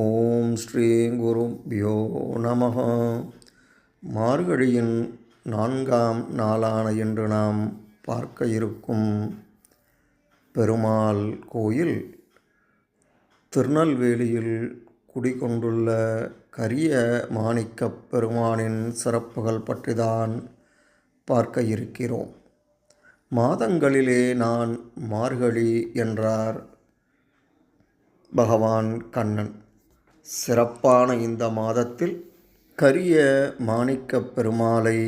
ஓம் ஸ்ரீ குருப்யோ நமः. மார்கழியின் 4ஆம் நாளான இன்று நாம் பார்க்க இருக்கும் பெருமாள் கோயில் திருநெல்வேலியில் குடிகொண்டுள்ள கரிய மாணிக்கப் பெருமானின் சிறப்புகள் பற்றிதான் பார்க்க இருக்கிறோம். மாதங்களிலே நான் மார்கழி என்றார் பகவான் கண்ணன். சிறப்பான இந்த மாதத்தில் கரிய மாணிக்கப் பெருமாளை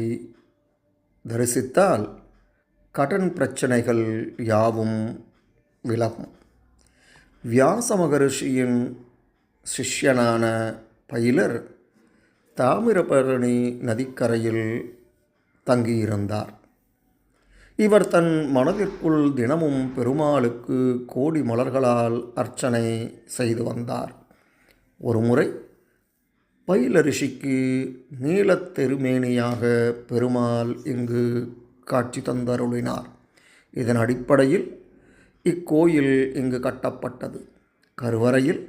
தரிசித்தால் கடன் பிரச்சனைகள் யாவும் விலகும். வியாச மகரிஷியின் சிஷ்யனான பயிலர் தாமிரபரணி நதிக்கரையில் தங்கியிருந்தார். இவர் தன் மனதிற்குள் தினமும் பெருமாளுக்கு கோடி மலர்களால் அர்ச்சனை செய்து வந்தார். ஒருமுறை பயில ரிஷிக்கு நீலத் திருமேனியாக பெருமாள் இங்கு காட்சி தந்தருளினார். இதன் அடிப்படையில் இக்கோயில் இங்கு கட்டப்பட்டது. கருவறையில்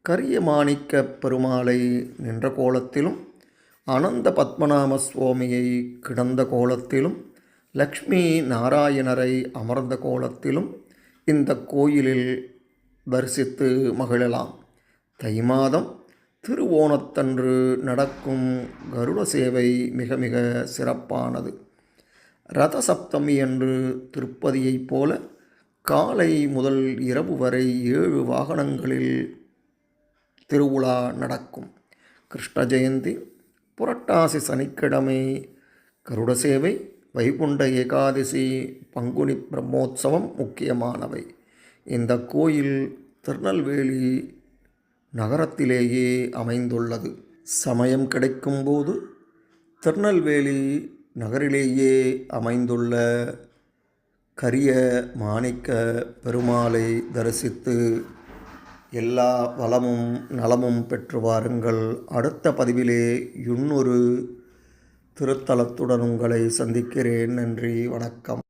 கரிய மாணிக்க பெருமாளை நின்ற கோலத்திலும், அனந்த பத்மநாப சுவாமியை கிடந்த கோலத்திலும், லக்ஷ்மி நாராயணரை அமர்ந்த கோலத்திலும் இந்த கோயிலில் தரிசித்து மகிழலாம். தை மாதம் திருவோணத்தன்று நடக்கும் கருட சேவை மிக மிக சிறப்பானது. ரத சப்தமி அன்று திருப்பதியைப் போல காலை முதல் இரவு வரை 7 வாகனங்களில் திருவிழா நடக்கும். கிருஷ்ண ஜெயந்தி, புரட்டாசி சனிக்கிழமை கருட சேவை, வைகுண்ட ஏகாதசி, பங்குனி பிரம்மோற்சவம் முக்கியமானவை. இந்த கோயில் திருநெல்வேலி நகரத்திலேயே அமைந்துள்ளது. சமயம் கிடைக்கும்போது திருநெல்வேலி நகரிலேயே அமைந்துள்ள கரிய மாணிக்க பெருமாளை தரிசித்து எல்லா வளமும் நலமும் பெற்று வாருங்கள். அடுத்த பதிவிலே இன்னொரு திருத்தலத்துடன் உங்களை சந்திக்கிறேன். நன்றி, வணக்கம்.